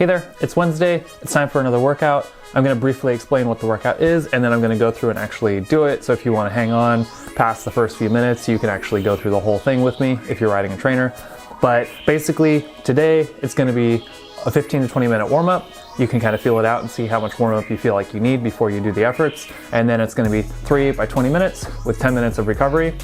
Hey there, it's Wednesday, it's time for another workout. I'm going to briefly explain what the workout is, and then I'm going to go through and actually do it. So if you want to hang on past the first few minutes, you can actually go through the whole thing with me if you're riding a trainer. But basically, today it's going to be a 15 to 20 minute warm-up. You can kind of feel it out and see how much warm-up you feel like you need before you do the efforts. And then it's going to be 3 by 20 minutes with 10 minutes of recovery.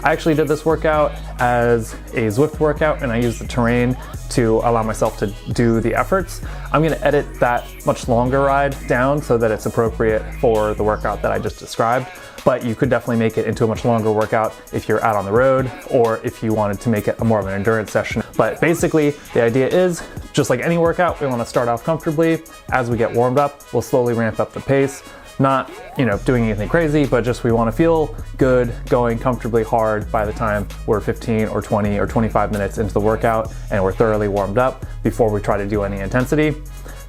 I actually did this workout as a Zwift workout, and I used the terrain to allow myself to do the efforts. I'm going to edit that much longer ride down so that it's appropriate for the workout that I just described. But you could definitely make it into a much longer workout if you're out on the road, or if you wanted to make it more of an endurance session. But basically, the idea is, just like any workout, we want to start off comfortably. As we get warmed up, we'll slowly ramp up the pace. Not, doing anything crazy, but just we want to feel good going comfortably hard by the time we're 15 or 20 or 25 minutes into the workout and we're thoroughly warmed up before we try to do any intensity.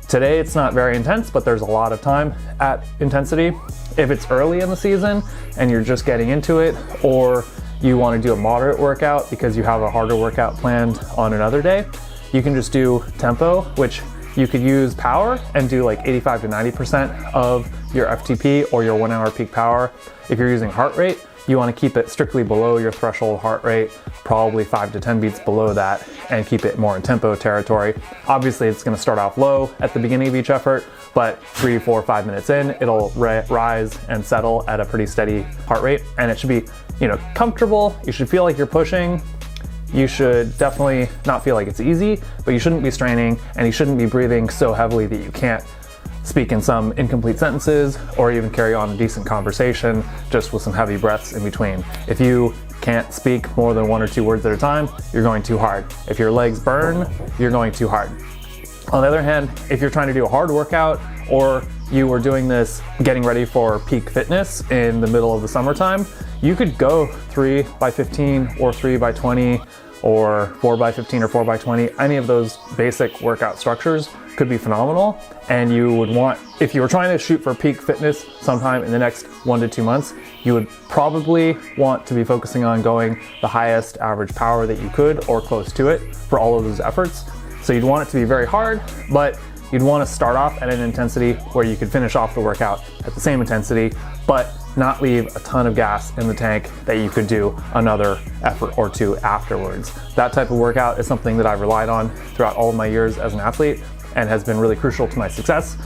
Today it's not very intense, but there's a lot of time at intensity. If it's early in the season and you're just getting into it, or you want to do a moderate workout because you have a harder workout planned on another day, you can just do tempo, which you could use power and do like 85 to 90% of your FTP or your 1 hour peak power. If you're using heart rate, you want to keep it strictly below your threshold heart rate, probably 5 to 10 beats below that, and keep it more in tempo territory. Obviously, it's going to start off low at the beginning of each effort, but 3, 4, 5 minutes in, it'll rise and settle at a pretty steady heart rate, and it should be, comfortable. You should feel like you're pushing. You should definitely not feel like it's easy, but you shouldn't be straining, and you shouldn't be breathing so heavily that you can't speak in some incomplete sentences or even carry on a decent conversation just with some heavy breaths in between. If you can't speak more than 1 or 2 words at a time, you're going too hard. If your legs burn, you're going too hard. On the other hand, if you're trying to do a hard workout, or you were doing this getting ready for peak fitness in the middle of the summertime, you could go 3 by 15 or 3 by 20 or 4 by 15 or 4 by 20. Any of those basic workout structures could be phenomenal. And you would want, if you were trying to shoot for peak fitness sometime in the next 1 to 2 months, you would probably want to be focusing on going the highest average power that you could, or close to it, for all of those efforts. So you'd want it to be very hard, but you'd want to start off at an intensity where you could finish off the workout at the same intensity, but not leave a ton of gas in the tank that you could do another effort or 2 afterwards. That type of workout is something that I've relied on throughout all of my years as an athlete and has been really crucial to my success.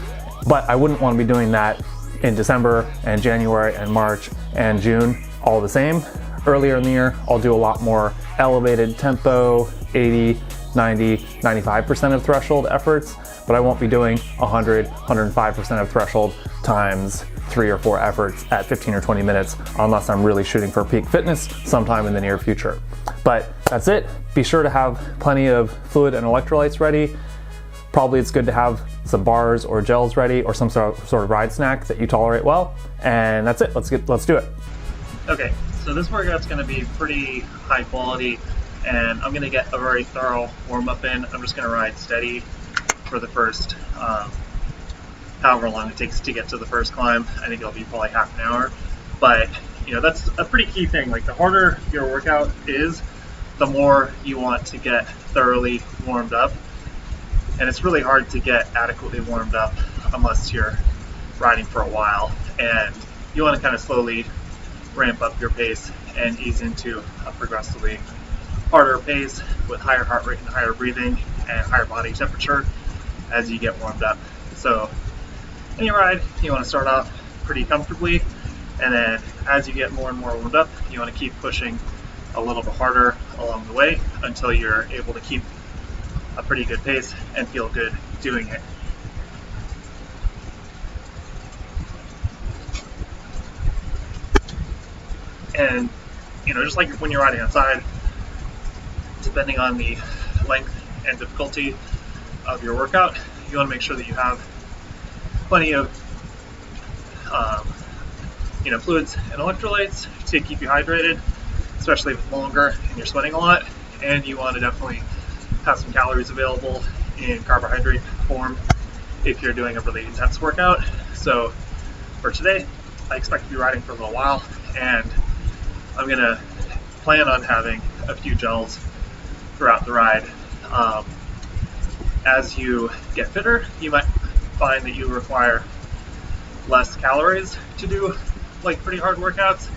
But I wouldn't want to be doing that in December and January and March and June all the same. Earlier in the year, I'll do a lot more elevated tempo, 80, 90, 95% of threshold efforts, but I won't be doing 100, 105% of threshold times 3 or 4 efforts at 15 or 20 minutes unless I'm really shooting for peak fitness sometime in the near future. But that's it. Be sure to have plenty of fluid and electrolytes ready. Probably it's good to have some bars or gels ready, or some sort of ride snack that you tolerate well. And that's it. Let's do it. Okay, so this workout's going to be pretty high quality, and I'm going to get a very thorough warm up in. I'm just going to ride steady for the first however long it takes to get to the first climb. I think it'll be probably half an hour, but that's a pretty key thing. Like, the harder your workout is, the more you want to get thoroughly warmed up, and it's really hard to get adequately warmed up unless you're riding for a while, and you want to kind of slowly ramp up your pace and ease into a progressively harder pace with higher heart rate and higher breathing and higher body temperature as you get warmed up. So any ride, you want to start off pretty comfortably, and then as you get more and more warmed up, you want to keep pushing a little bit harder along the way until you're able to keep a pretty good pace and feel good doing it. And just like when you're riding outside, depending on the length and difficulty of your workout, you want to make sure that you have plenty of fluids and electrolytes to keep you hydrated, especially if it's longer and you're sweating a lot. And you want to definitely have some calories available in carbohydrate form if you're doing a really intense workout. So for today, I expect to be riding for a little while, and I'm gonna plan on having a few gels throughout the ride. as you get fitter, you might find that you require less calories to do like pretty hard workouts,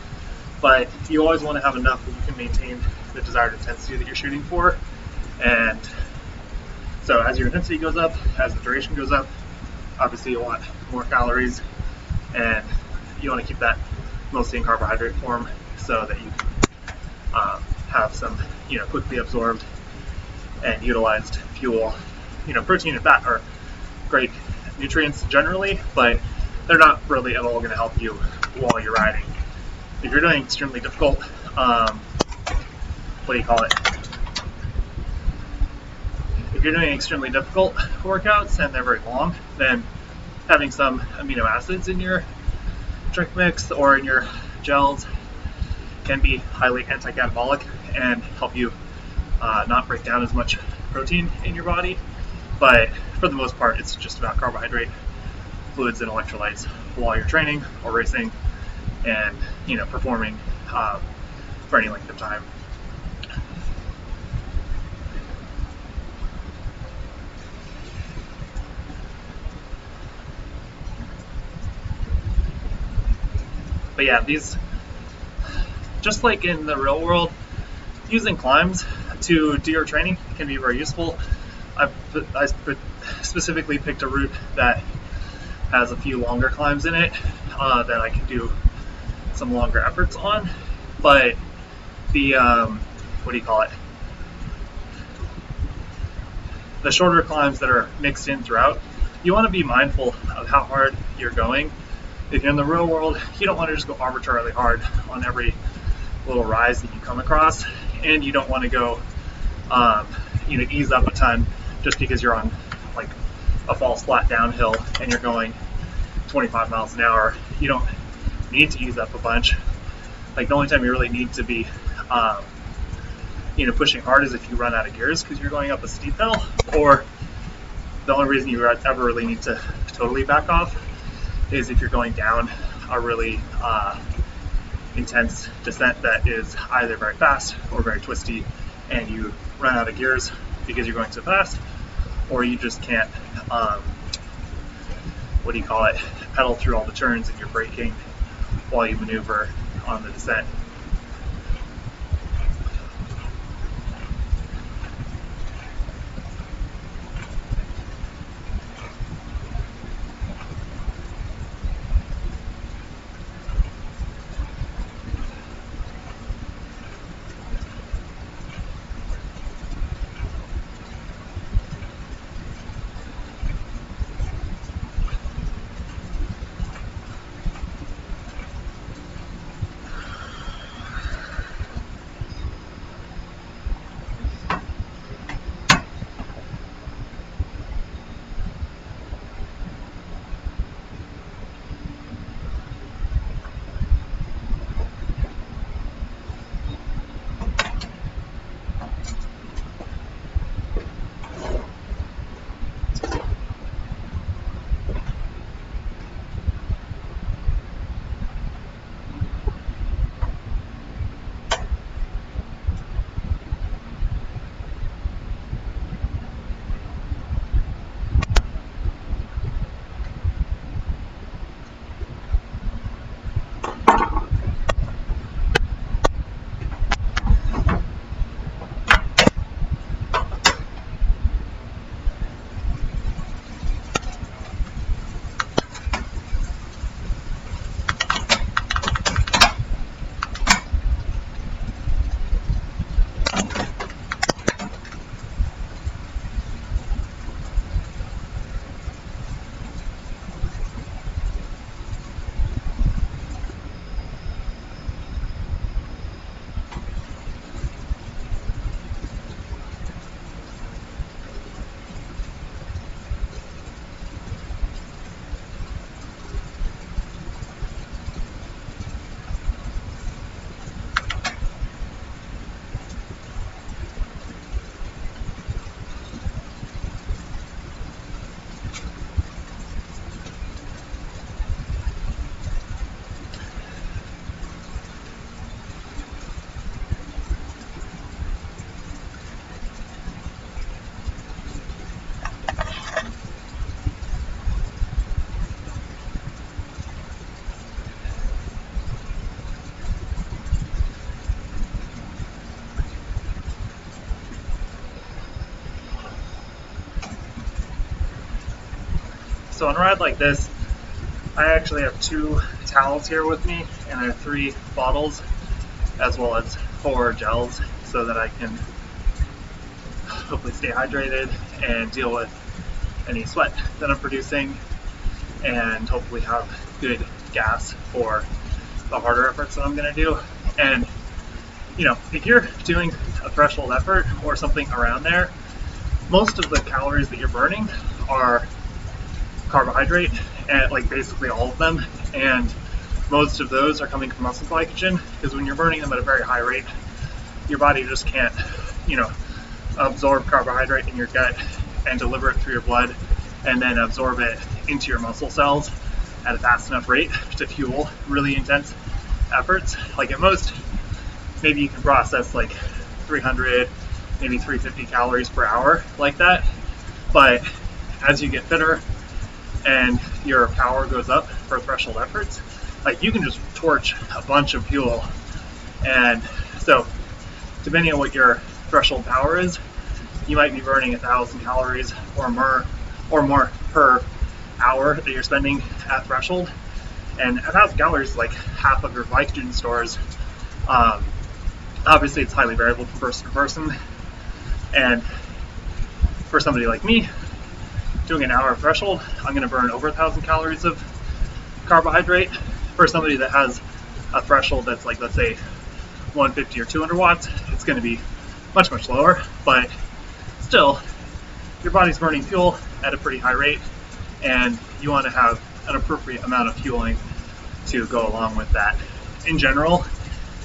but you always want to have enough that you can maintain the desired intensity that you're shooting for. And so as your intensity goes up, as the duration goes up, obviously you want more calories, and you want to keep that mostly in carbohydrate form so that you can have some, quickly absorbed and utilized fuel. Protein and fat are great nutrients generally, but they're not really at all going to help you while you're riding. If you're doing extremely difficult, if you're doing extremely difficult workouts and they're very long, then having some amino acids in your drink mix or in your gels can be highly anti-catabolic and help you not break down as much protein in your body. But for the most part, it's just about carbohydrate, fluids, and electrolytes while you're training or racing and performing for any length of time. But yeah, these, just like in the real world, using climbs to do your training can be very useful. I specifically picked a route that has a few longer climbs in it that I can do some longer efforts on. But the the shorter climbs that are mixed in throughout, you want to be mindful of how hard you're going. If you're in the real world, you don't want to just go arbitrarily hard on every little rise that you come across, and you don't want to go ease up a ton just because you're on like a false flat downhill and you're going 25 miles an hour. You don't need to ease up a bunch. Like, the only time you really need to be pushing hard is if you run out of gears because you're going up a steep hill, or the only reason you ever really need to totally back off is if you're going down a really intense descent that is either very fast or very twisty, and you run out of gears because you're going so fast, or you just can't pedal through all the turns and you're braking while you maneuver on the descent. So on a ride like this, I actually have 2 towels here with me, and I have 3 bottles, as well as 4 gels, so that I can hopefully stay hydrated and deal with any sweat that I'm producing, and hopefully have good gas for the harder efforts that I'm going to do. And if you're doing a threshold effort or something around there, most of the calories that you're burning are carbohydrate, and like basically all of them, and most of those are coming from muscle glycogen, because when you're burning them at a very high rate, your body just can't absorb carbohydrate in your gut and deliver it through your blood and then absorb it into your muscle cells at a fast enough rate to fuel really intense efforts. Like at most, maybe you can process like 300, maybe 350 calories per hour like that. But as you get fitter and your power goes up for threshold efforts, like you can just torch a bunch of fuel. And so depending on what your threshold power is, you might be burning 1,000 calories or more per hour that you're spending at threshold. And 1,000 calories is like half of your glycogen stores. Obviously it's highly variable from person to person. And for somebody like me, doing an hour of threshold, I'm going to burn over 1,000 calories of carbohydrate. For somebody that has a threshold that's like, let's say 150 or 200 watts, it's going to be much, much lower, but still, your body's burning fuel at a pretty high rate, and you want to have an appropriate amount of fueling to go along with that. In general,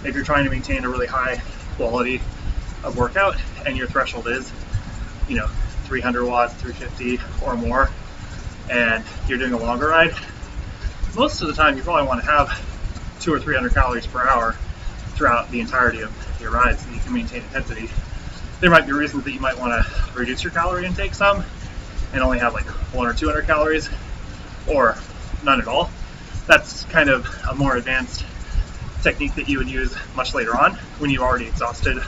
if you're trying to maintain a really high quality of workout and your threshold is, 300 watts, 350 or more, and you're doing a longer ride, most of the time you probably want to have 200 or 300 calories per hour throughout the entirety of your ride so that you can maintain intensity. There might be reasons that you might want to reduce your calorie intake some and only have like 100 or 200 calories, or none at all. That's kind of a more advanced technique that you would use much later on when you've already exhausted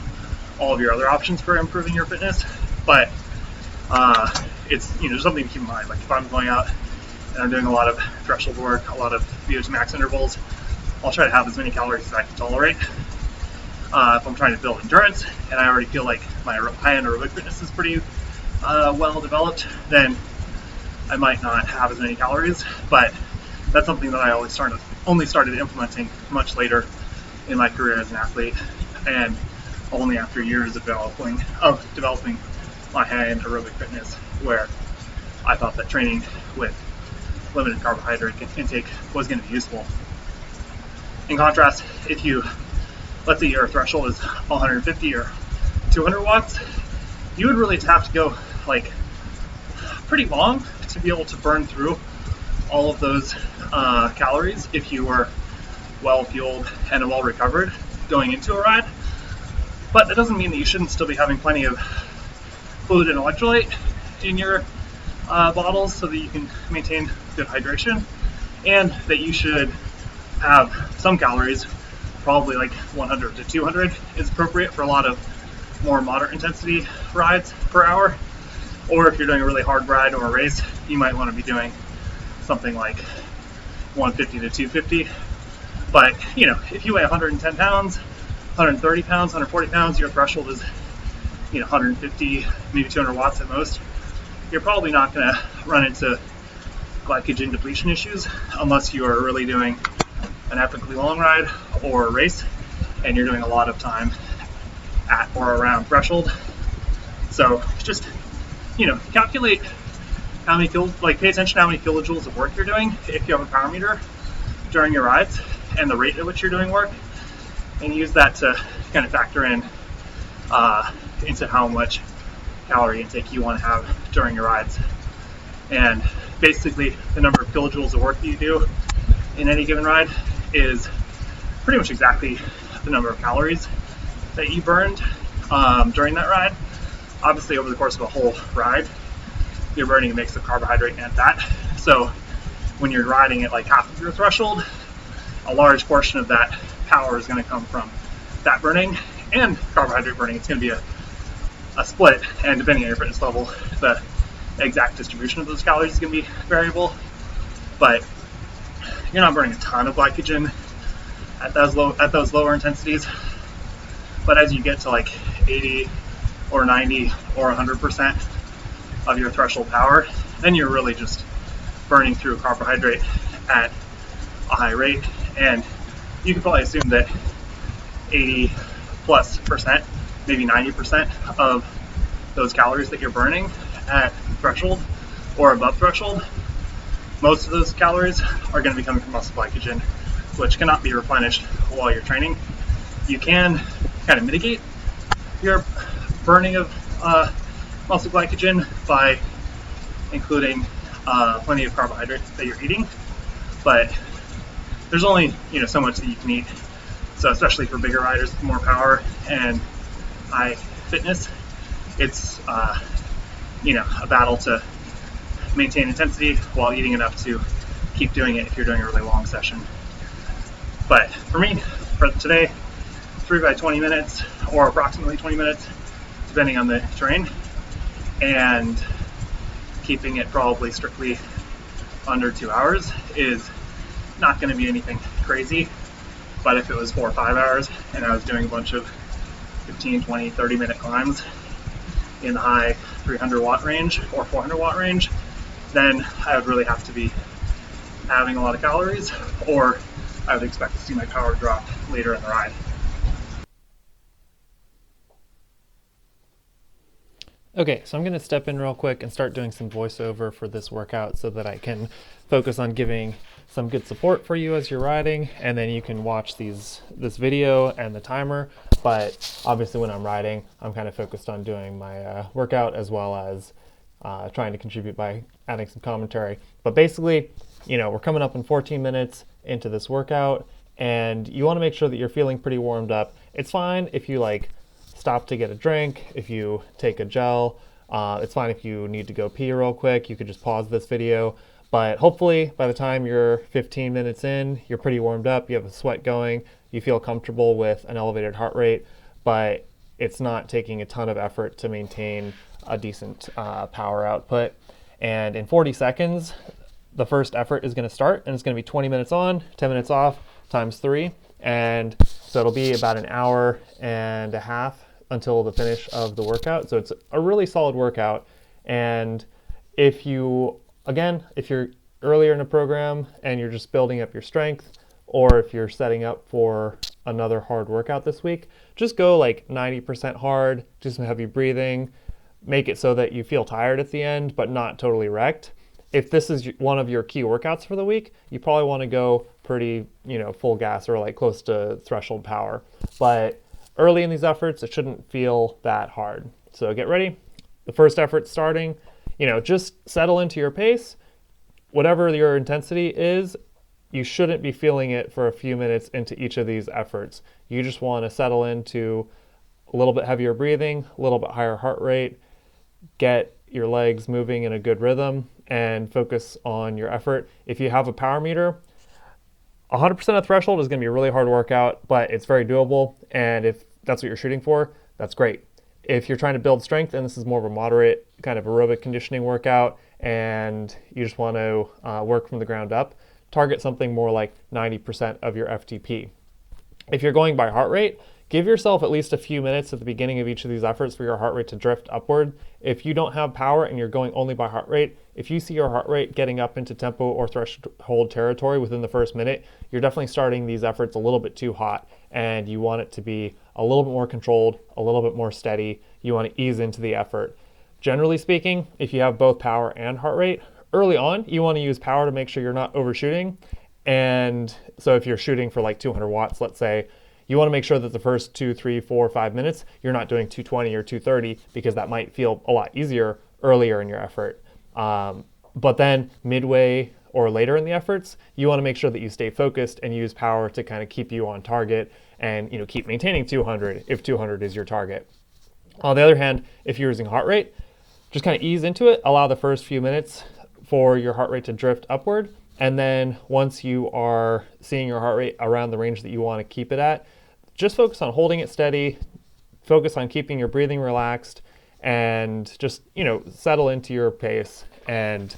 all of your other options for improving your fitness. But it's something to keep in mind. Like if I'm going out and I'm doing a lot of threshold work, a lot of VO2 max intervals, I'll try to have as many calories as I can tolerate. If I'm trying to build endurance and I already feel like my high-end aerobic fitness is pretty well developed, then I might not have as many calories. But that's something that I only started implementing much later in my career as an athlete, and only after years of developing my high-end aerobic fitness, where I thought that training with limited carbohydrate intake was going to be useful. In contrast, let's say your threshold is 150 or 200 watts, you would really have to go like pretty long to be able to burn through all of those calories if you were well fueled and well recovered going into a ride. But that doesn't mean that you shouldn't still be having plenty of fluid and electrolyte in your bottles so that you can maintain good hydration, and that you should have some calories, probably like 100 to 200 is appropriate for a lot of more moderate intensity rides per hour. Or if you're doing a really hard ride or a race, you might want to be doing something like 150 to 250. But if you weigh 110 pounds, 130 pounds, 140 pounds, your threshold is 150, maybe 200 watts at most. You're probably not going to run into glycogen depletion issues unless you are really doing an epically long ride or a race and you're doing a lot of time at or around threshold. So just calculate how many pay attention to how many kilojoules of work you're doing if you have a power meter during your rides and the rate at which you're doing work, and use that to kind of factor in into how much calorie intake you want to have during your rides. And basically the number of kilojoules of work that you do in any given ride is pretty much exactly the number of calories that you burned during that ride. Obviously over the course of a whole ride, you're burning a mix of carbohydrate and fat. So when you're riding at like half of your threshold, a large portion of that power is going to come from fat burning and carbohydrate burning. It's going to be a split, and depending on your fitness level, the exact distribution of those calories is going to be variable, but you're not burning a ton of glycogen at those lower intensities. But as you get to like 80 or 90 or 100% of your threshold power, then you're really just burning through carbohydrate at a high rate. And you can probably assume that 80+%, maybe 90% of those calories that you're burning at threshold or above threshold, most of those calories are going to be coming from muscle glycogen, which cannot be replenished while you're training. You can kind of mitigate your burning of muscle glycogen by including plenty of carbohydrates that you're eating, but there's only so much that you can eat. So especially for bigger riders with more power and high fitness, it's a battle to maintain intensity while eating enough to keep doing it if you're doing a really long session. But for me, for today, 3 by 20 minutes or approximately 20 minutes, depending on the terrain, and keeping it probably strictly under 2 hours is not going to be anything crazy. But if it was 4 or 5 hours and I was doing a bunch of 15, 20, 30-minute climbs in the high 300 watt range or 400 watt range, then I would really have to be having a lot of calories, or I would expect to see my power drop later in the ride. Okay, so I'm going to step in real quick and start doing some voiceover for this workout so that I can focus on giving some good support for you as you're riding, and then you can watch this video and the timer. But obviously when I'm riding, I'm kind of focused on doing my workout as well as trying to contribute by adding some commentary. But basically, we're coming up in 14 minutes into this workout, and you want to make sure that you're feeling pretty warmed up. It's fine if you stop to get a drink, if you take a gel. It's fine if you need to go pee real quick. You could just pause this video. But hopefully by the time you're 15 minutes in, you're pretty warmed up, you have a sweat going, you feel comfortable with an elevated heart rate, but it's not taking a ton of effort to maintain a decent power output. And in 40 seconds, the first effort is going to start, and it's going to be 20 minutes on, 10 minutes off, times 3. And so it'll be about an hour and a half until the finish of the workout. So it's a really solid workout. And if you're earlier in a program and you're just building up your strength, or if you're setting up for another hard workout this week, just go 90% hard, do some heavy breathing, make it so that you feel tired at the end, but not totally wrecked. If this is one of your key workouts for the week, you probably want to go pretty, full gas or close to threshold power. But early in these efforts, it shouldn't feel that hard. So get ready. The first effort's starting. Just settle into your pace. Whatever your intensity is, you shouldn't be feeling it for a few minutes into each of these efforts. You just want to settle into a little bit heavier breathing, a little bit higher heart rate, get your legs moving in a good rhythm, and focus on your effort. If you have a power meter, 100% of threshold is going to be a really hard workout, but it's very doable. And if that's what you're shooting for, that's great. If you're trying to build strength and this is more of a moderate kind of aerobic conditioning workout and you just want to work from the ground up, target something more like 90% of your FTP. If you're going by heart rate, give yourself at least a few minutes at the beginning of each of these efforts for your heart rate to drift upward. If you don't have power and you're going only by heart rate, if you see your heart rate getting up into tempo or threshold territory within the first minute, you're definitely starting these efforts a little bit too hot, and you want it to be a little bit more controlled, a little bit more steady. You want to ease into the effort. Generally speaking, if you have both power and heart rate, early on, you want to use power to make sure you're not overshooting. And so if you're shooting for 200 watts, let's say, you want to make sure that the first 2, 3, 4, 5 minutes, you're not doing 220 or 230, because that might feel a lot easier earlier in your effort. But then midway or later in the efforts, you want to make sure that you stay focused and use power to kind of keep you on target and keep maintaining 200 if 200 is your target. On the other hand, if you're using heart rate, just kind of ease into it. Allow the first few minutes for your heart rate to drift upward. And then once you are seeing your heart rate around the range that you want to keep it at, just focus on holding it steady, focus on keeping your breathing relaxed, and just, settle into your pace and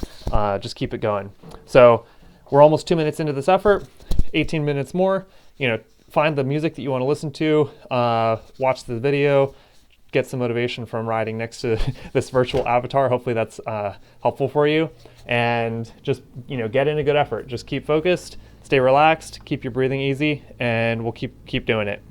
just keep it going. So we're almost 2 minutes into this effort, 18 minutes more. Find the music that you want to listen to, watch the video, get some motivation from riding next to this virtual avatar. Hopefully that's helpful for you. And just, get in a good effort. Just keep focused, stay relaxed, keep your breathing easy, and we'll keep doing it.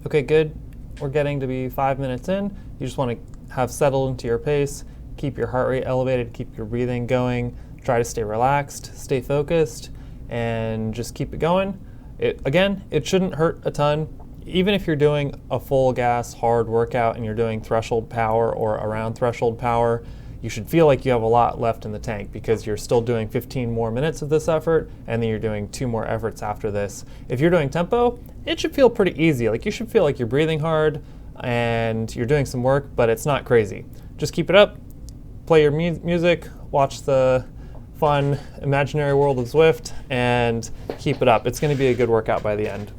Okay, good. We're getting to be 5 minutes in. You just want to have settled into your pace, keep your heart rate elevated, keep your breathing going, try to stay relaxed, stay focused, and just keep it going. It shouldn't hurt a ton. Even if you're doing a full gas hard workout and you're doing threshold power or around threshold power, you should feel like you have a lot left in the tank because you're still doing 15 more minutes of this effort and then you're doing 2 more efforts after this. If you're doing tempo, it should feel pretty easy. Like you should feel like you're breathing hard and you're doing some work, but it's not crazy. Just keep it up, play your music, watch the fun imaginary world of Zwift, and keep it up. It's going to be a good workout by the end.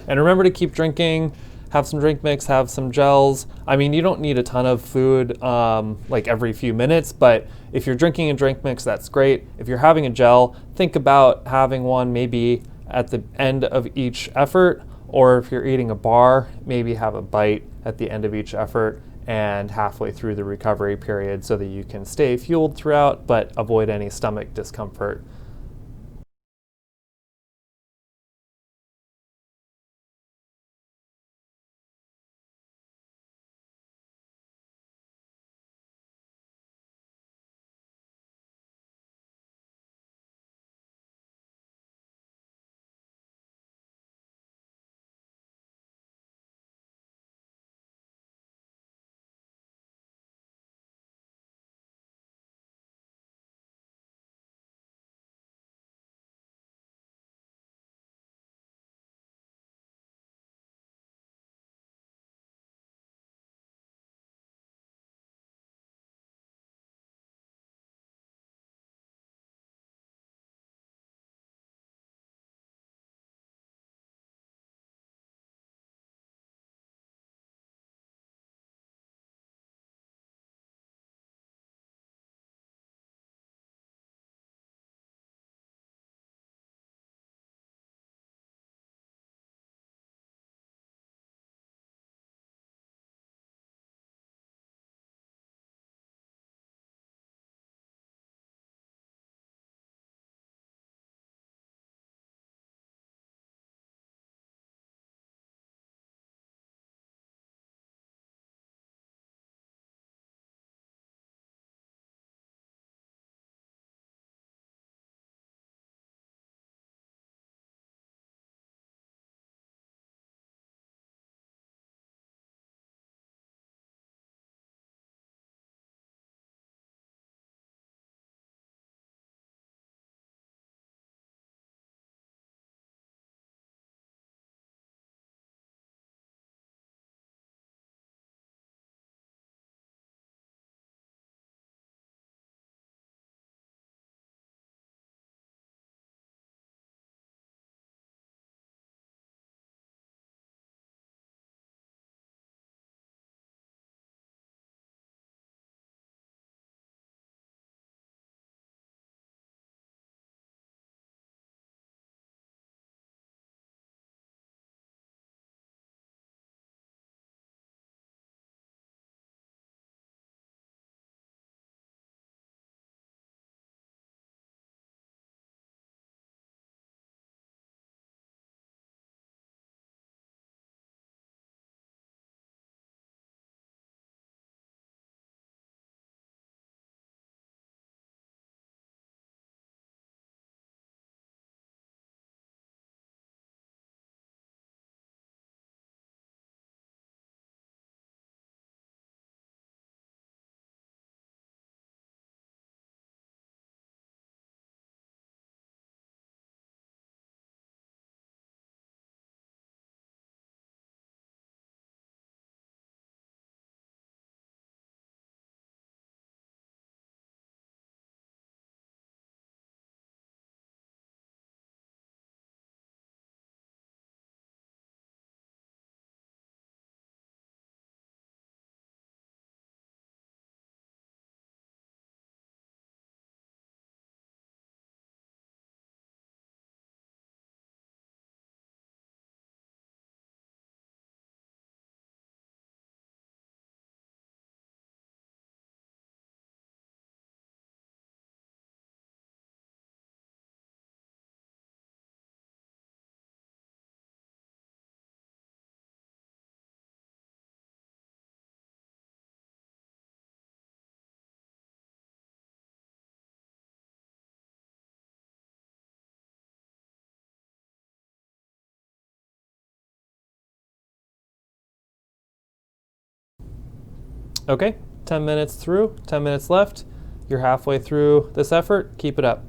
And remember to keep drinking. Have some drink mix, have some gels. I mean, you don't need a ton of food like every few minutes, but if you're drinking a drink mix, that's great. If you're having a gel, think about having one maybe at the end of each effort, or if you're eating a bar, maybe have a bite at the end of each effort and halfway through the recovery period so that you can stay fueled throughout but avoid any stomach discomfort. Okay, 10 minutes through, 10 minutes left. You're halfway through this effort. Keep it up.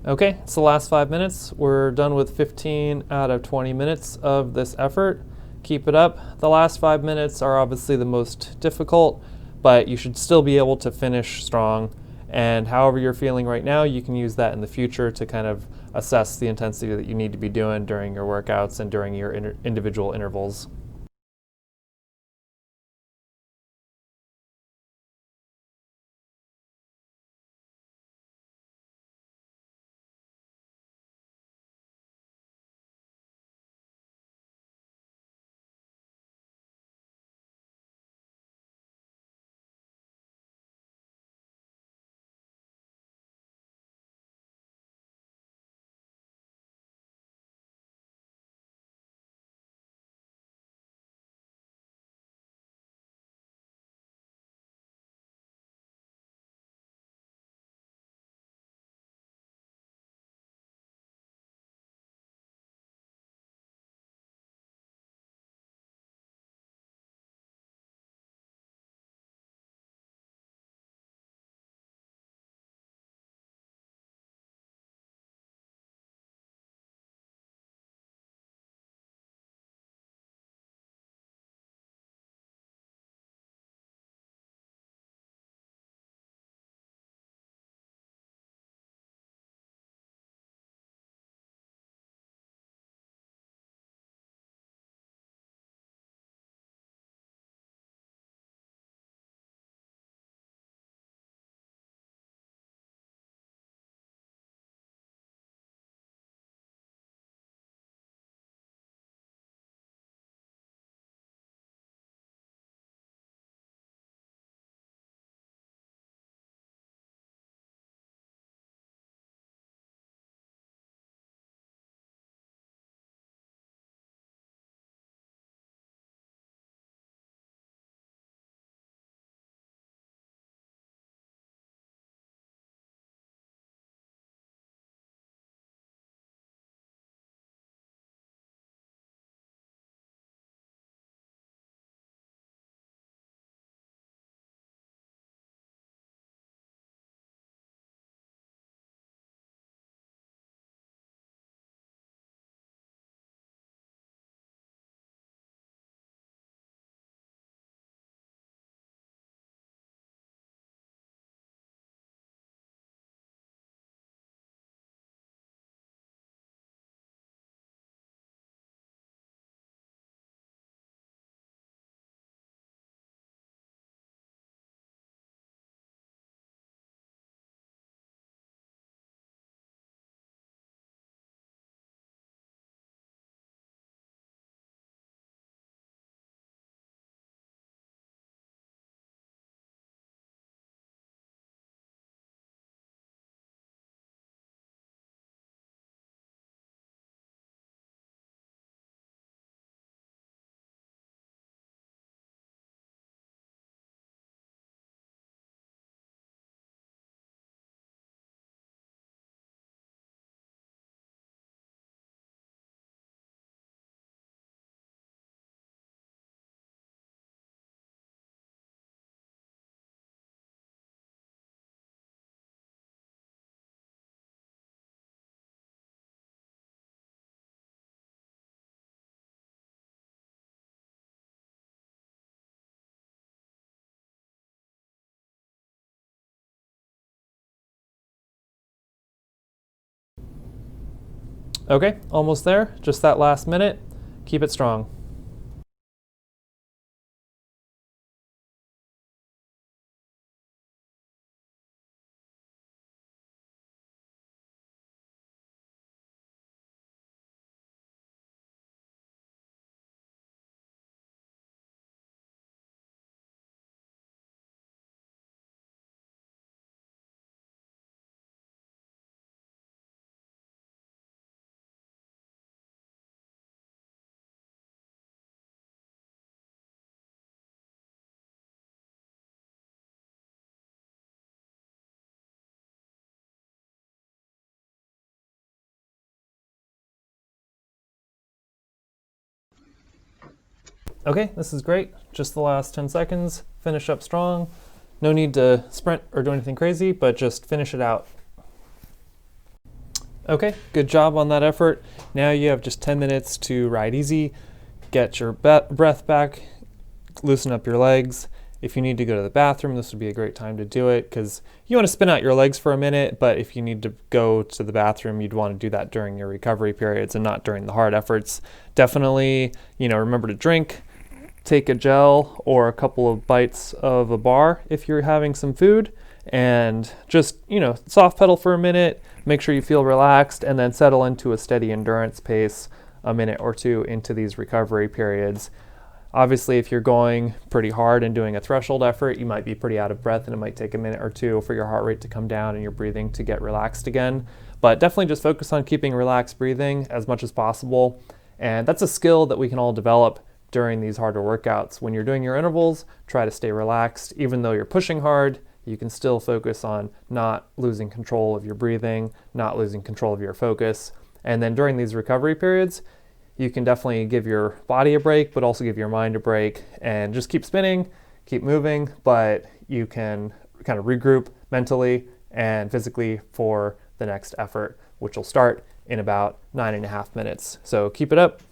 Okay, it's the last 5 minutes. We're done with 15 out of 20 minutes of this effort. Keep it up. The last 5 minutes are obviously the most difficult, but you should still be able to finish strong. And however you're feeling right now, you can use that in the future to kind of assess the intensity that you need to be doing during your workouts and during your individual intervals. Okay, almost there. Just that last minute. Keep it strong. Okay, this is great. Just the last 10 seconds. Finish up strong. No need to sprint or do anything crazy, but just finish it out. Okay, good job on that effort. Now you have just 10 minutes to ride easy, get your breath back, loosen up your legs. If you need to go to the bathroom, this would be a great time to do it because you want to spin out your legs for a minute, but if you need to go to the bathroom, you'd want to do that during your recovery periods and not during the hard efforts. Definitely, remember to drink, take a gel or a couple of bites of a bar if you're having some food, and just, soft pedal for a minute, make sure you feel relaxed, and then settle into a steady endurance pace a minute or two into these recovery periods. Obviously, if you're going pretty hard and doing a threshold effort, you might be pretty out of breath and it might take a minute or two for your heart rate to come down and your breathing to get relaxed again. But definitely just focus on keeping relaxed breathing as much as possible. And that's a skill that we can all develop during these harder workouts. When you're doing your intervals, try to stay relaxed. Even though you're pushing hard, you can still focus on not losing control of your breathing, not losing control of your focus. And then during these recovery periods, you can definitely give your body a break, but also give your mind a break and just keep spinning, keep moving, but you can kind of regroup mentally and physically for the next effort, which will start in about 9.5 minutes. So keep it up.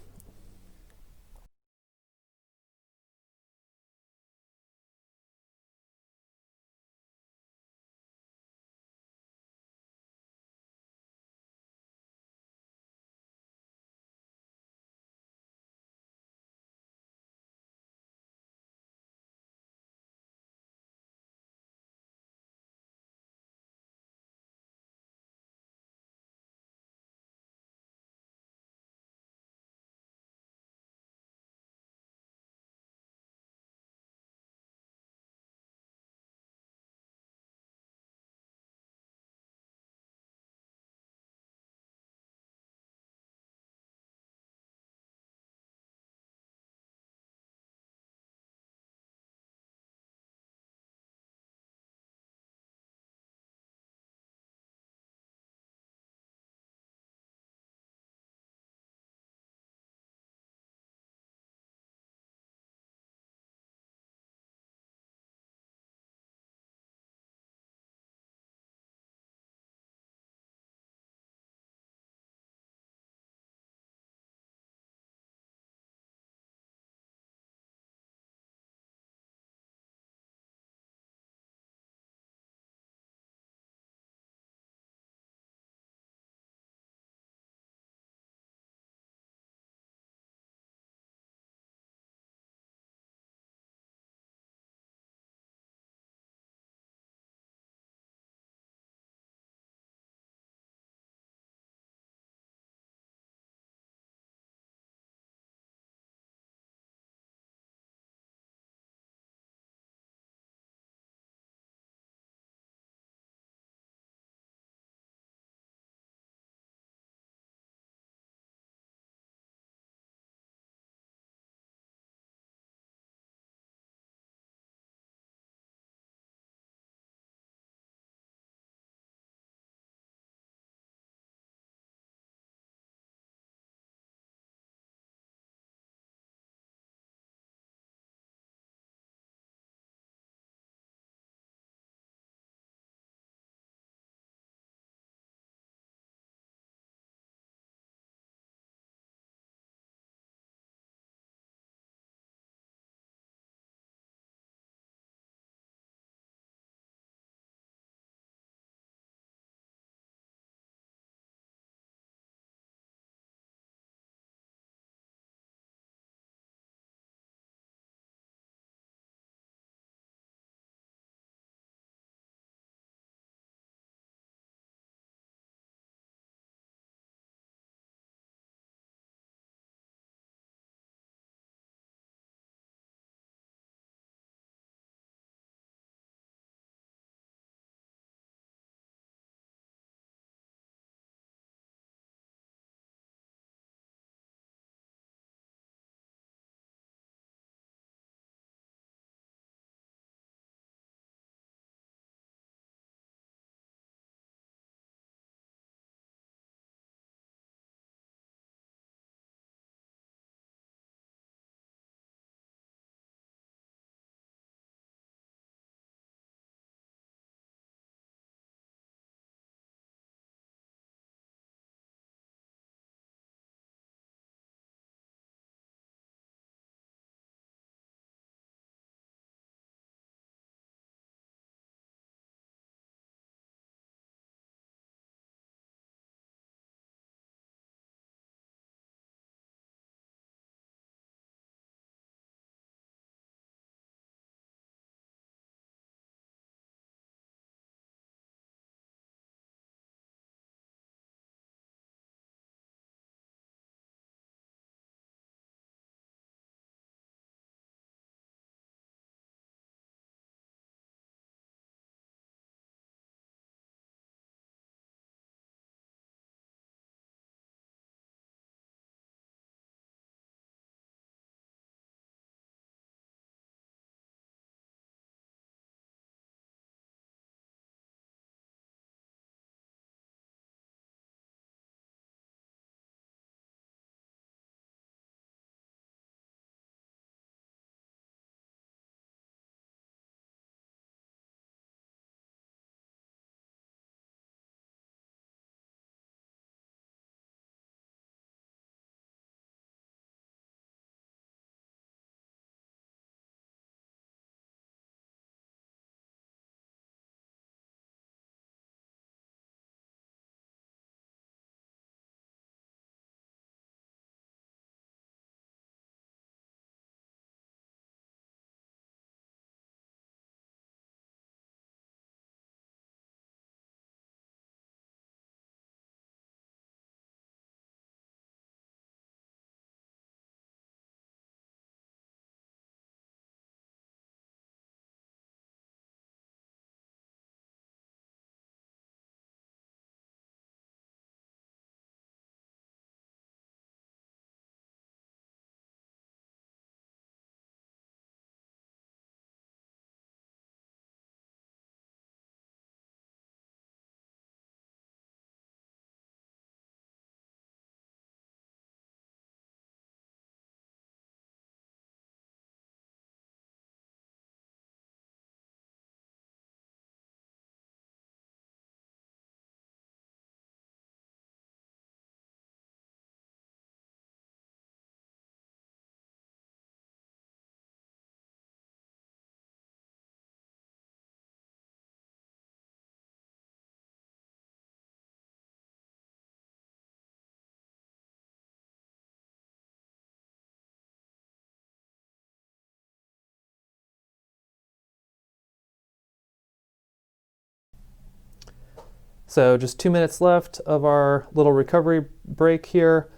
So just 2 minutes left of our little recovery break here.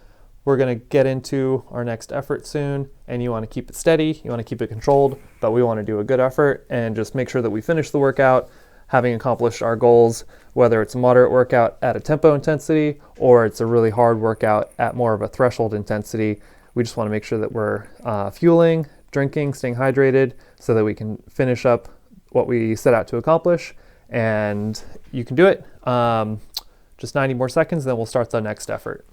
We're gonna get into our next effort soon, and you wanna keep it steady, you wanna keep it controlled, but we wanna do a good effort and just make sure that we finish the workout having accomplished our goals, whether it's a moderate workout at a tempo intensity or it's a really hard workout at more of a threshold intensity. We just wanna make sure that we're fueling, drinking, staying hydrated so that we can finish up what we set out to accomplish, and you can do it. Just 90 more seconds, then we'll start the next effort.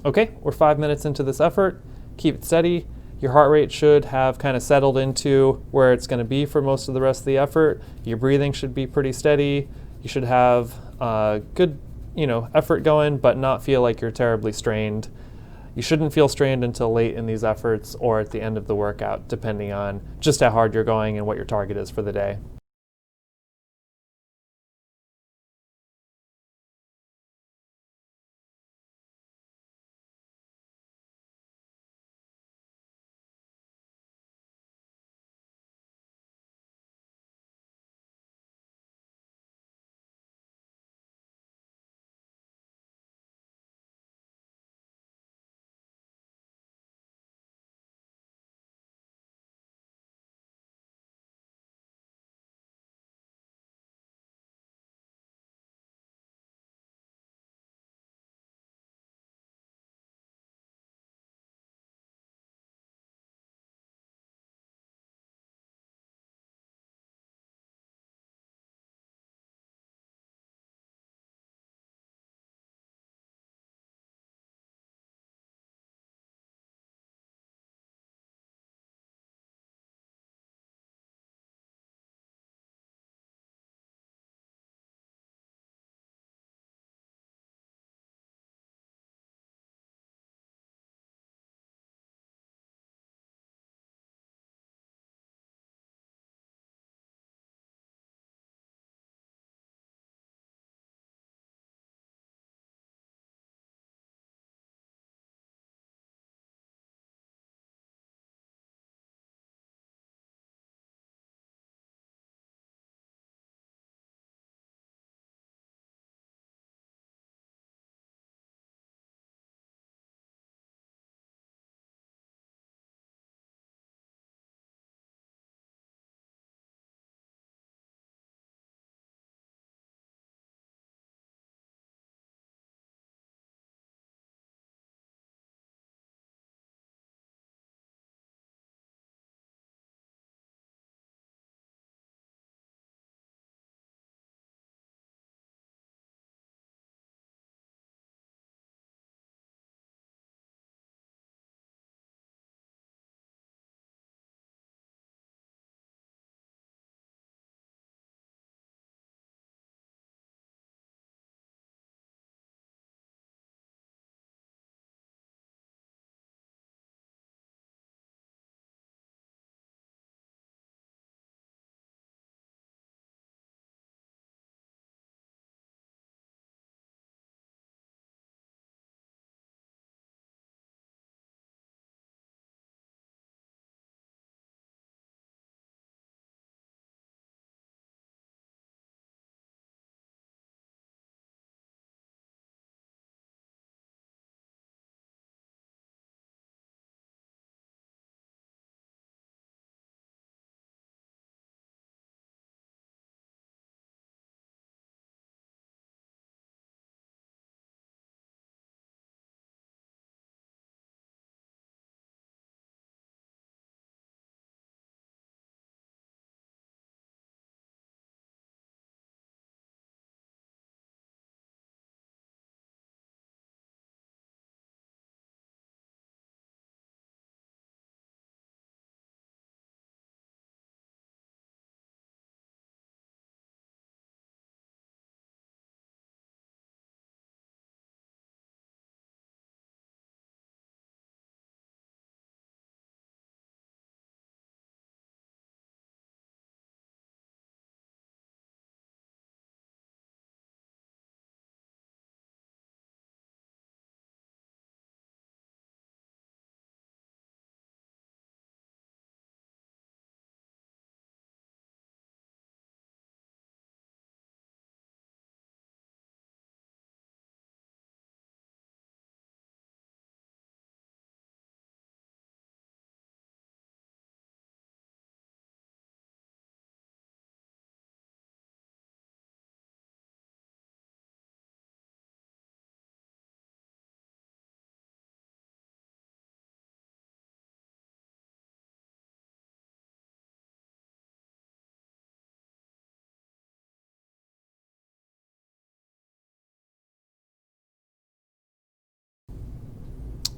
Okay, we're 5 minutes into this effort. Keep it steady. Your heart rate should have kind of settled into where it's going to be for most of the rest of the effort. Your breathing should be pretty steady. You should have good, effort going, but not feel like you're terribly strained. You shouldn't feel strained until late in these efforts or at the end of the workout, depending on just how hard you're going and what your target is for the day.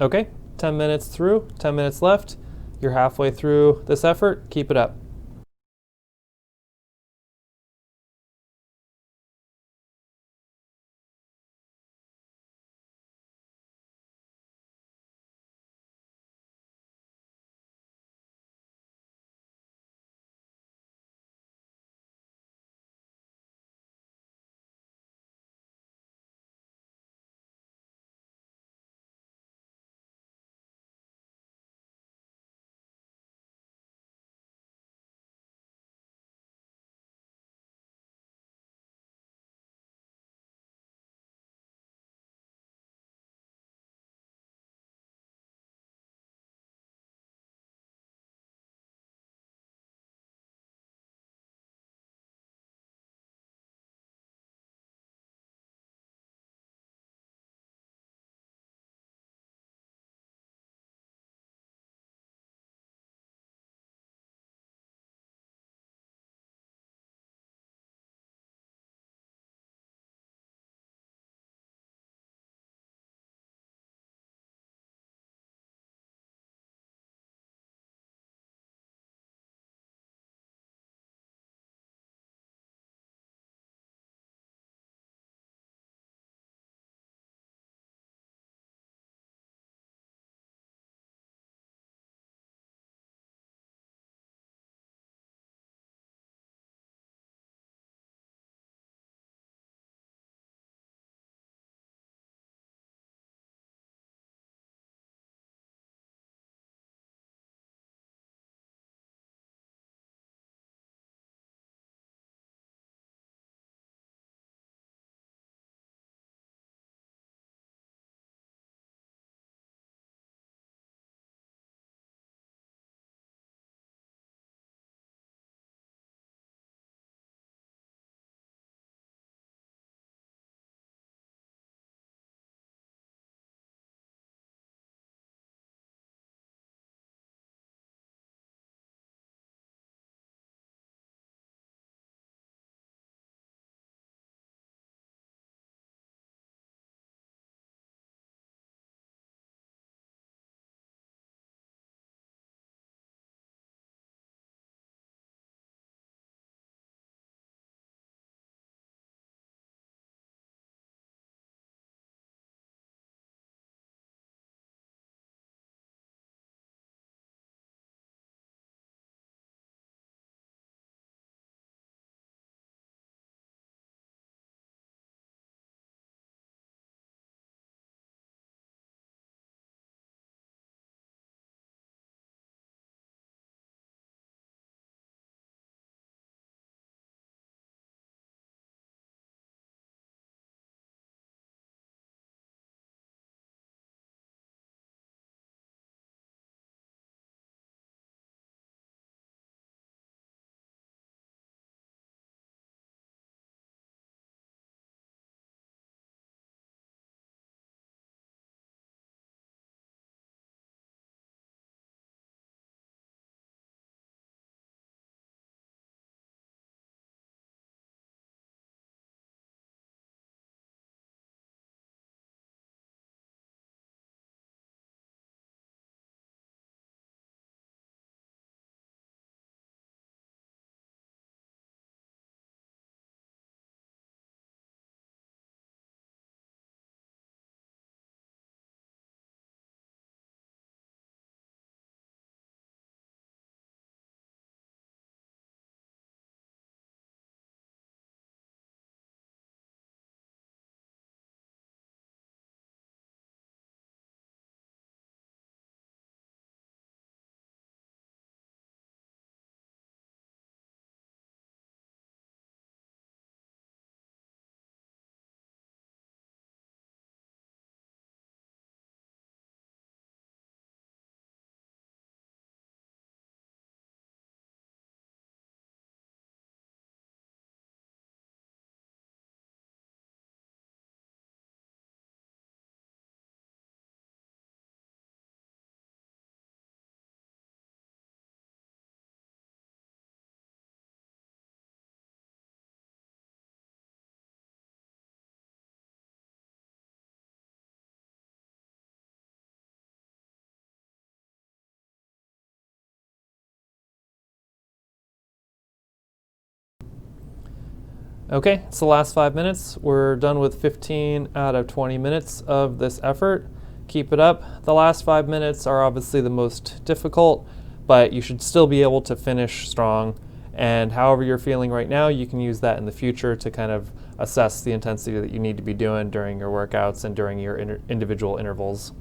Okay, 10 minutes through, 10 minutes left. You're halfway through this effort. Keep it up. Okay, it's the last 5 minutes. We're done with 15 out of 20 minutes of this effort. Keep it up. The last 5 minutes are obviously the most difficult, but you should still be able to finish strong. And however you're feeling right now, you can use that in the future to kind of assess the intensity that you need to be doing during your workouts and during your individual intervals.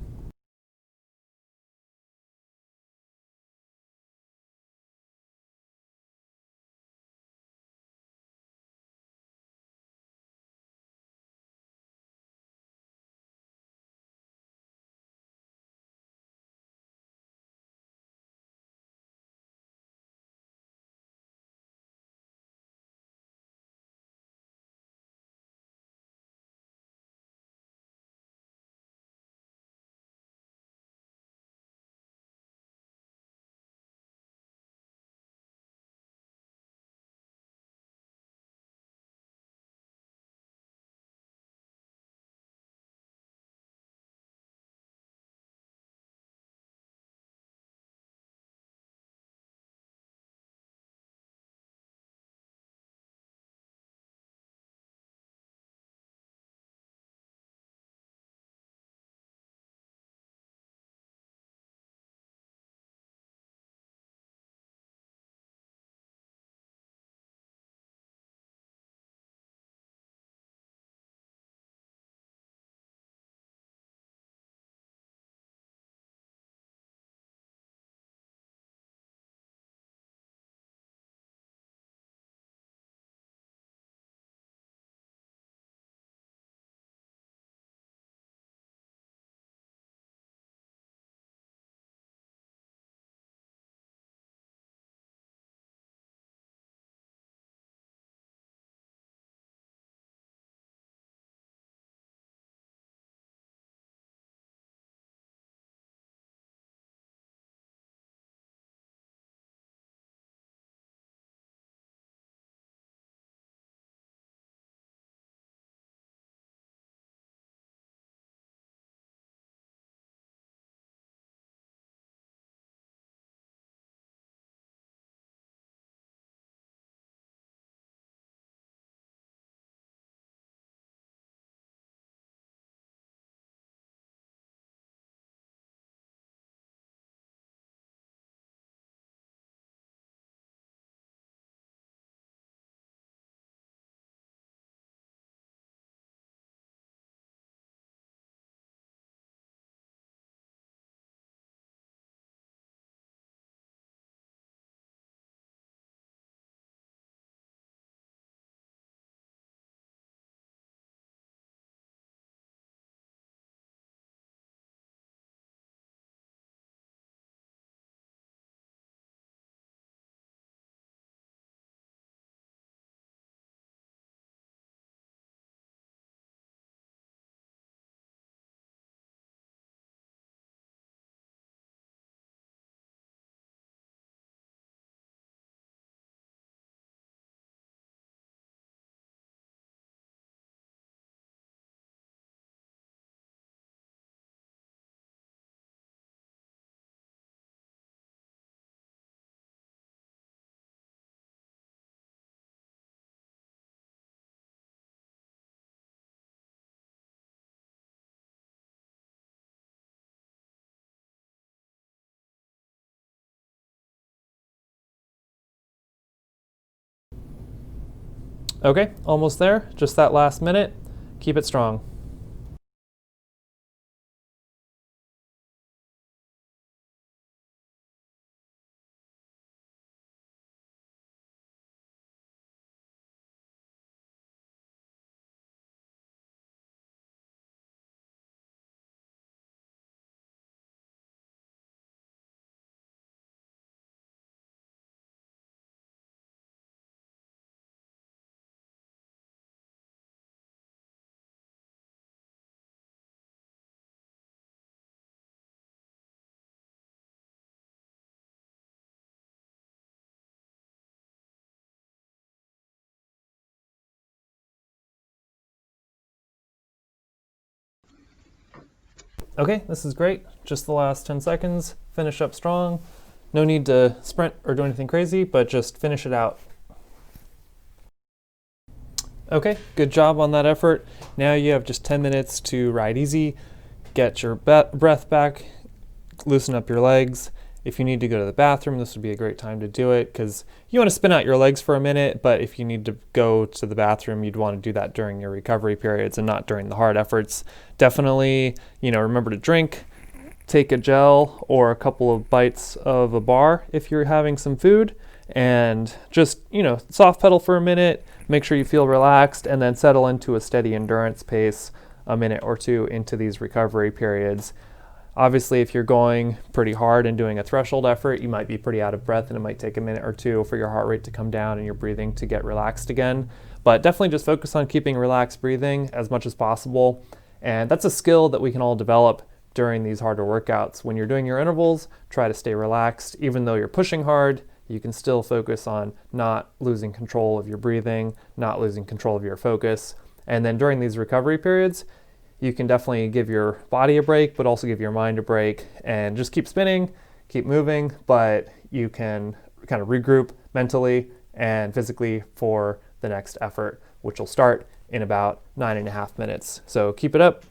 Okay, almost there. Just that last minute. Keep it strong. Okay, this is great. Just the last 10 seconds. Finish up strong. No need to sprint or do anything crazy, but just finish it out. Okay, good job on that effort. Now you have just 10 minutes to ride easy, get your breath back, loosen up your legs. If you need to go to the bathroom, this would be a great time to do it because you want to spin out your legs for a minute, but if you need to go to the bathroom, you'd want to do that during your recovery periods and not during the hard efforts. Definitely, remember to drink, take a gel or a couple of bites of a bar if you're having some food, and just, soft pedal for a minute, make sure you feel relaxed, and then settle into a steady endurance pace a minute or two into these recovery periods. Obviously, if you're going pretty hard and doing a threshold effort, you might be pretty out of breath and it might take a minute or two for your heart rate to come down and your breathing to get relaxed again. But definitely just focus on keeping relaxed breathing as much as possible. And that's a skill that we can all develop during these harder workouts. When you're doing your intervals, try to stay relaxed. Even though you're pushing hard, you can still focus on not losing control of your breathing, not losing control of your focus. And then during these recovery periods, you can definitely give your body a break, but also give your mind a break and just keep spinning, keep moving, but you can kind of regroup mentally and physically for the next effort, which will start in about 9.5 minutes. So keep it up.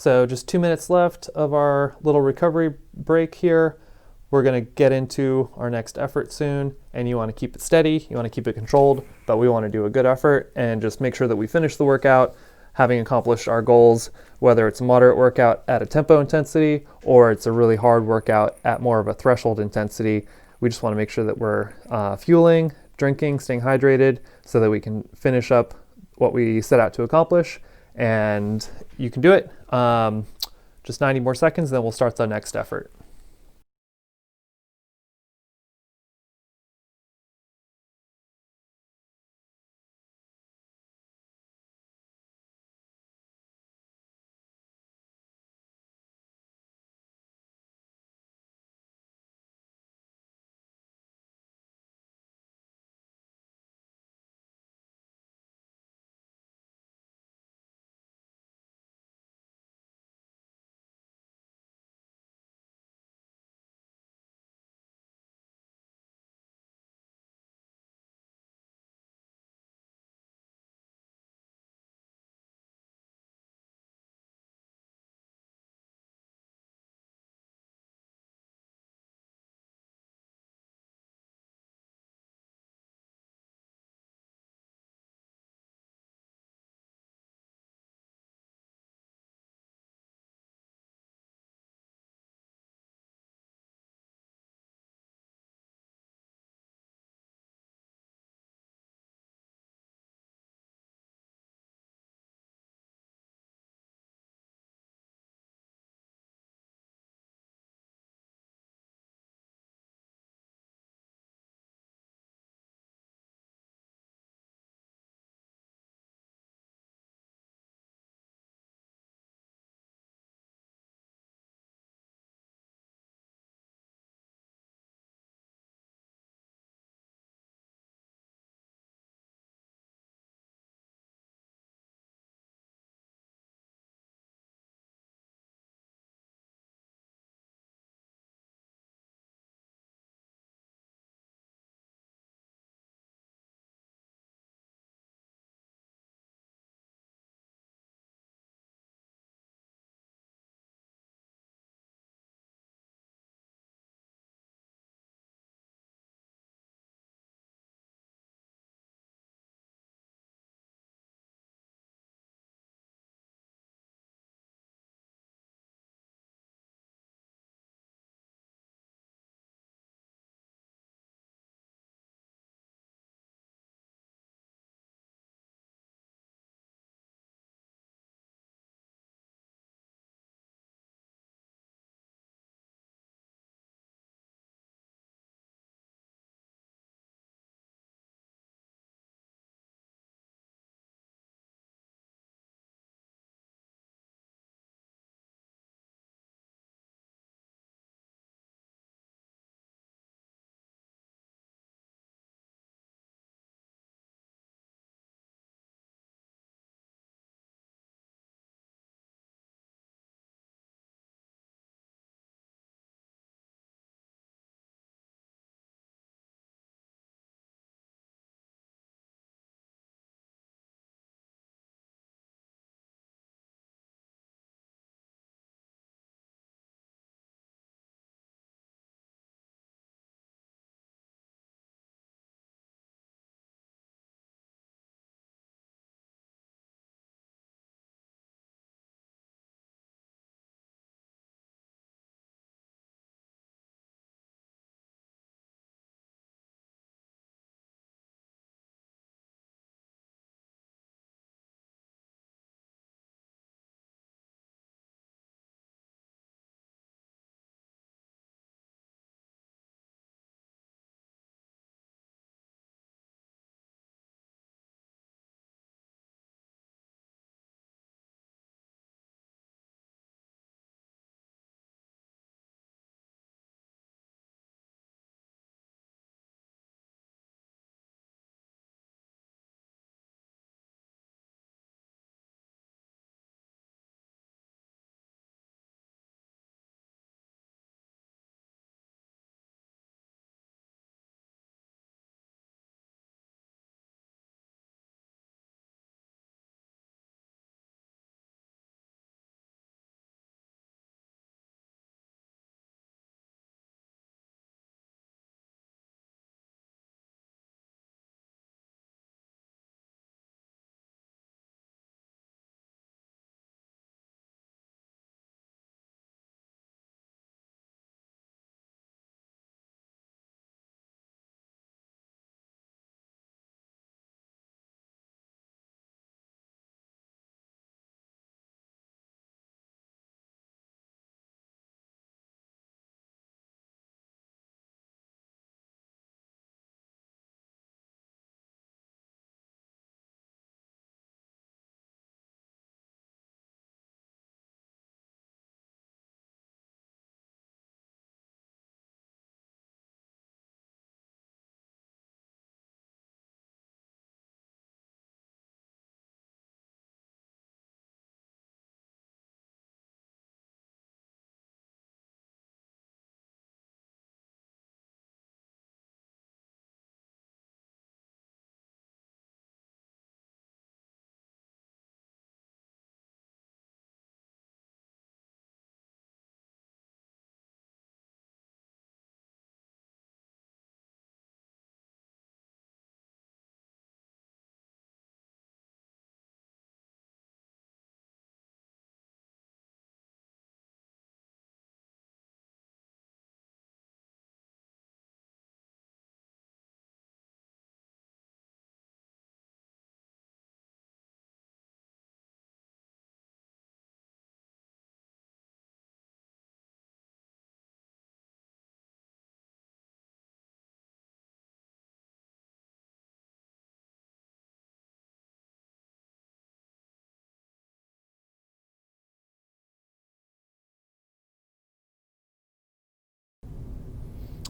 So just 2 minutes left of our little recovery break here. We're going to get into our next effort soon, and you want to keep it steady, you want to keep it controlled, but we want to do a good effort and just make sure that we finish the workout having accomplished our goals, whether it's a moderate workout at a tempo intensity or it's a really hard workout at more of a threshold intensity. We just want to make sure that we're fueling, drinking, staying hydrated so that we can finish up what we set out to accomplish, and you can do it. Just 90 more seconds, then we'll start the next effort.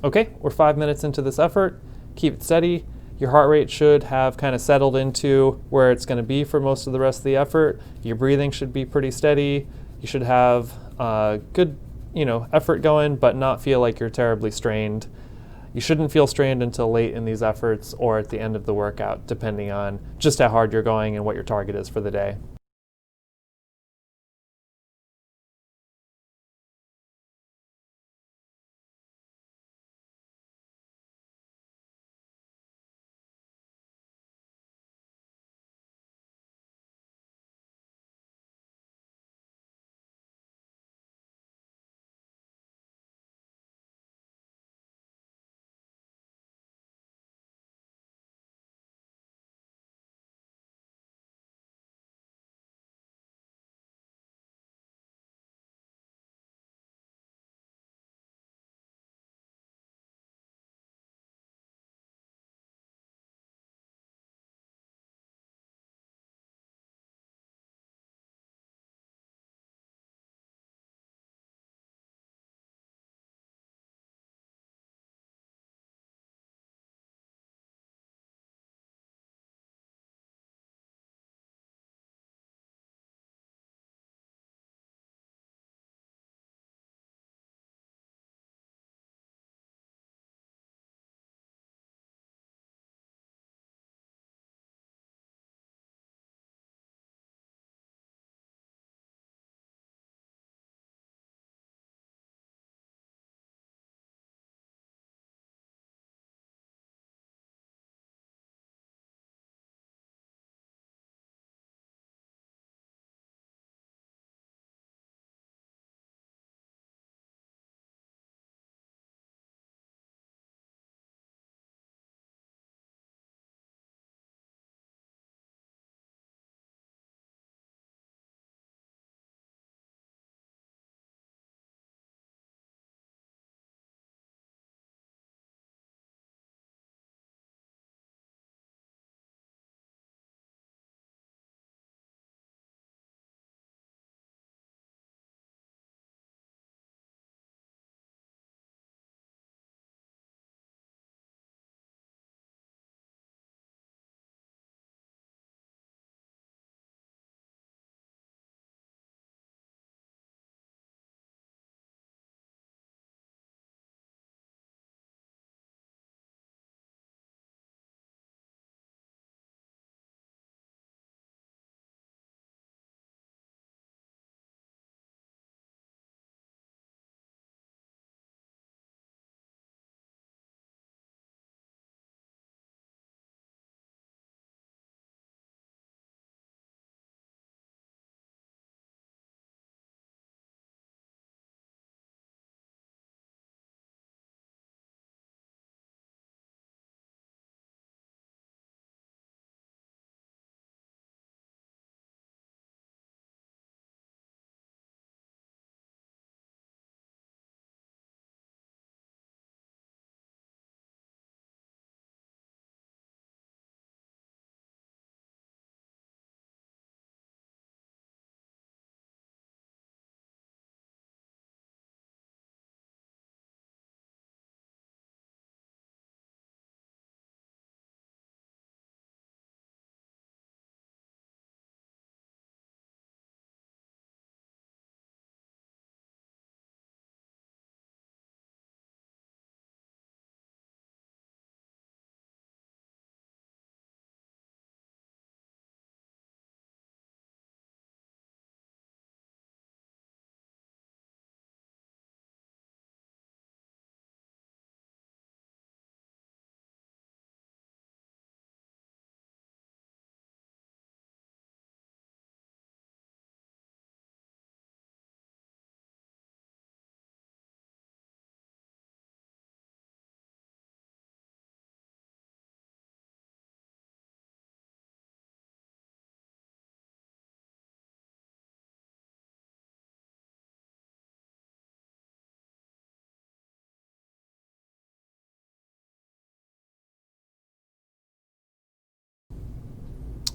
Okay, we're 5 minutes into this effort. Keep it steady. Your heart rate should have kind of settled into where it's going to be for most of the rest of the effort. Your breathing should be pretty steady. You should have good, effort going, but not feel like you're terribly strained. You shouldn't feel strained until late in these efforts or at the end of the workout, depending on just how hard you're going and what your target is for the day.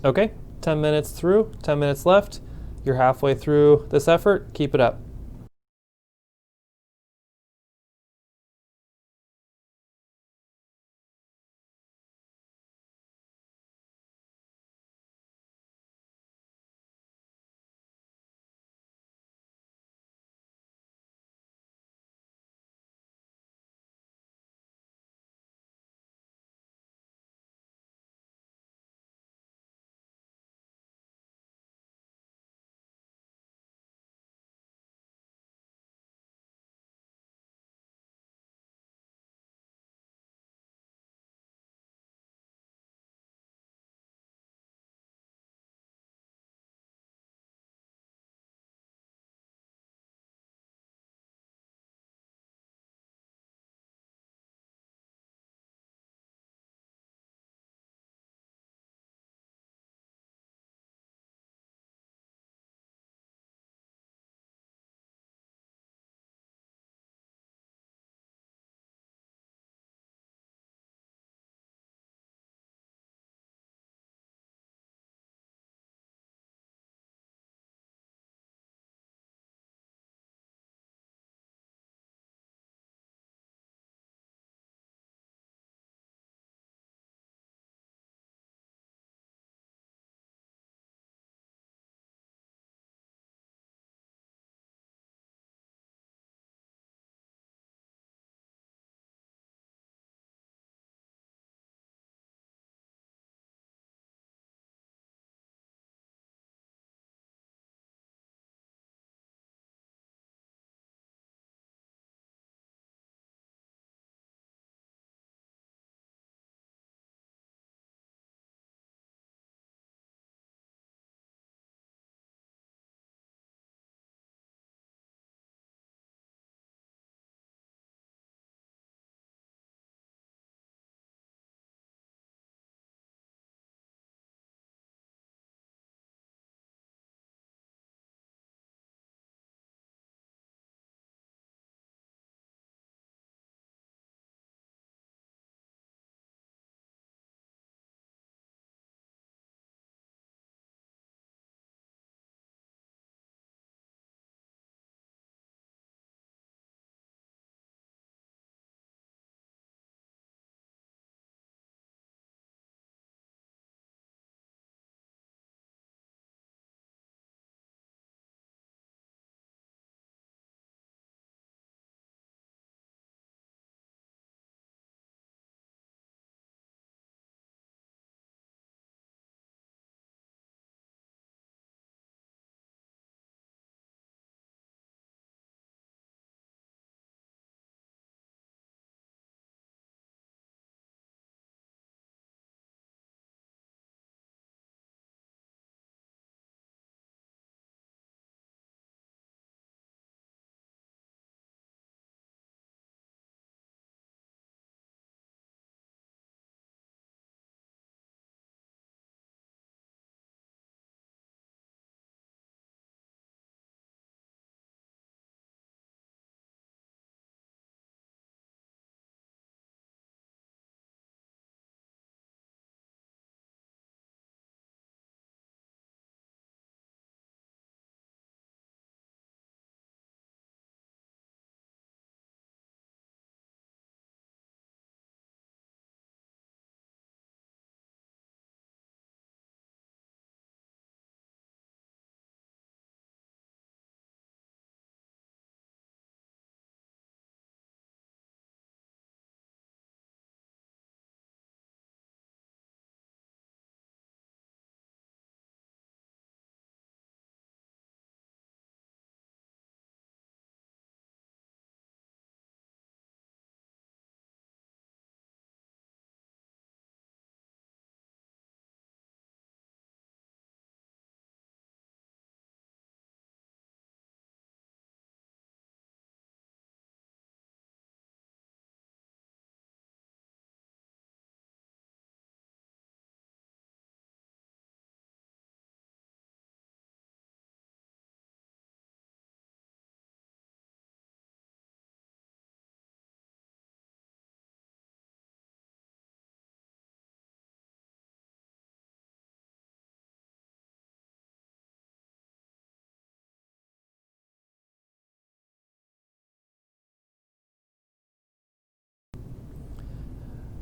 Okay, 10 minutes through, 10 minutes left. You're halfway through this effort. Keep it up.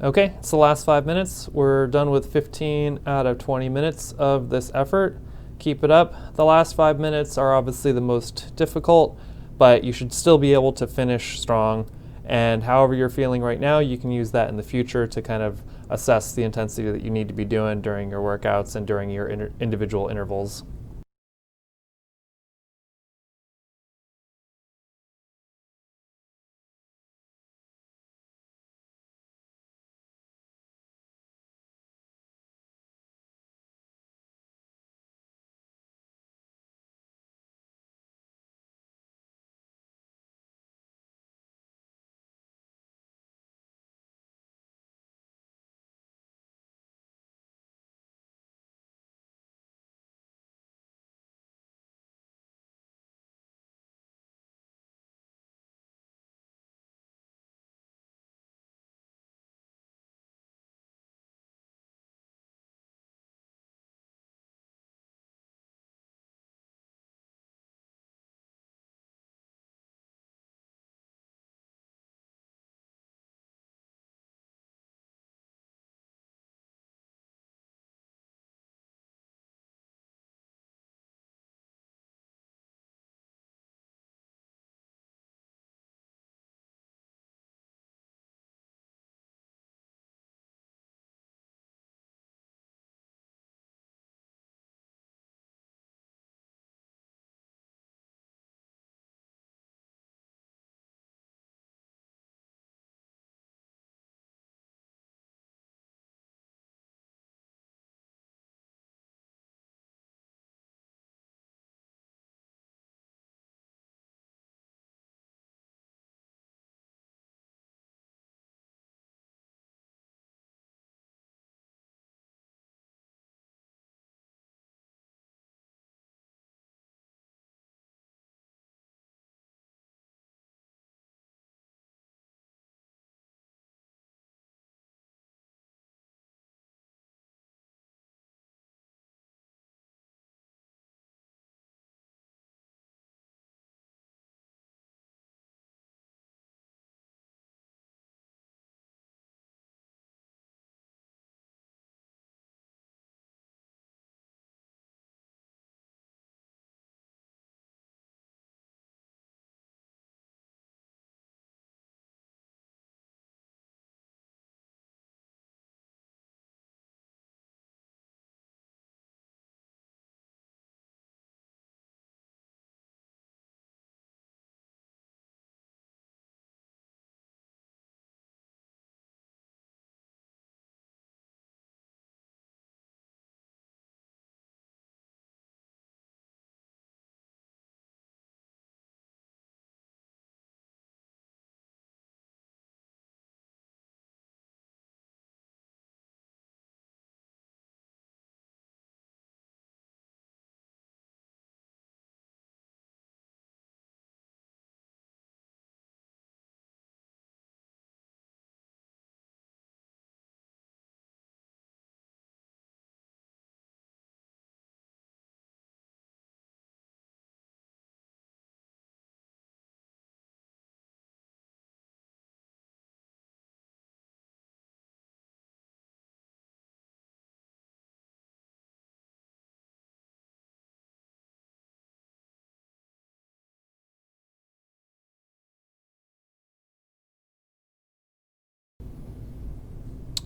Okay, it's the last 5 minutes. We're done with 15 out of 20 minutes of this effort. Keep it up. The last 5 minutes are obviously the most difficult, but you should still be able to finish strong. And however you're feeling right now, you can use that in the future to kind of assess the intensity that you need to be doing during your workouts and during your individual intervals.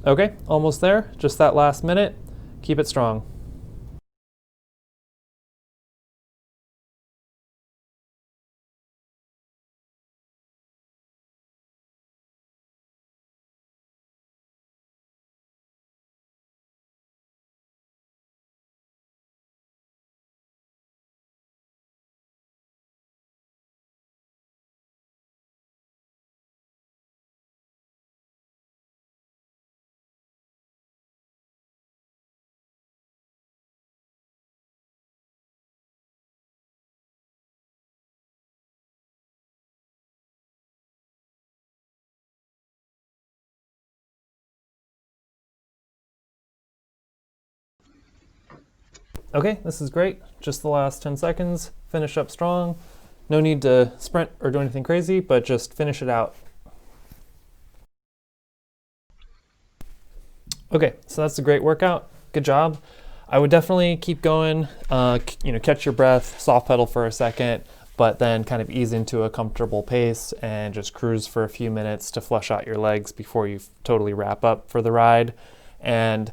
Okay, almost there. Just that last minute. Keep it strong. Okay, this is great. Just the last 10 seconds. Finish up strong. No need to sprint or do anything crazy, but just finish it out. Okay, so that's a great workout. Good job. I would definitely keep going, catch your breath, soft pedal for a second, but then kind of ease into a comfortable pace and just cruise for a few minutes to flush out your legs before you totally wrap up for the ride. And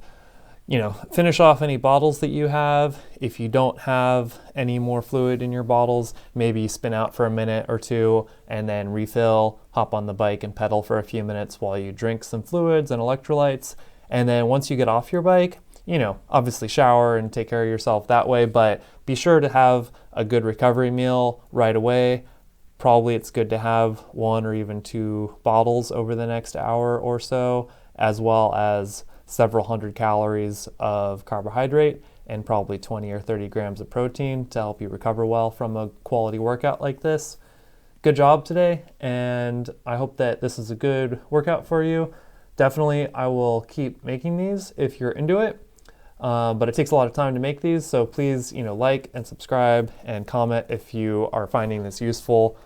finish off any bottles that you have. If you don't have any more fluid in your bottles, maybe spin out for a minute or two and then refill, hop on the bike and pedal for a few minutes while you drink some fluids and electrolytes. And then once you get off your bike, obviously shower and take care of yourself that way, but be sure to have a good recovery meal right away. Probably it's good to have 1 or even 2 bottles over the next hour or so, as well as several hundred calories of carbohydrate and probably 20 or 30 grams of protein to help you recover well from a quality workout like this. Good job today, and I hope that this is a good workout for you. Definitely, I will keep making these if you're into it, but it takes a lot of time to make these, so please, like and subscribe and comment if you are finding this useful.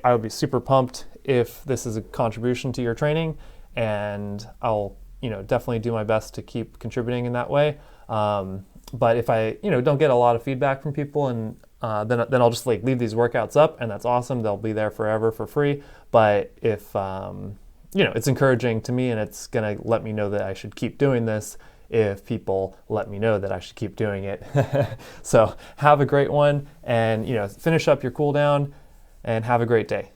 I would be super pumped if this is a contribution to your training, and I'll definitely do my best to keep contributing in that way. But if I, don't get a lot of feedback from people, and then I'll just leave these workouts up, and that's awesome. They'll be there forever for free. But if, it's encouraging to me, and it's gonna let me know that I should keep doing this if people let me know that I should keep doing it. So have a great one, and finish up your cool down, and have a great day.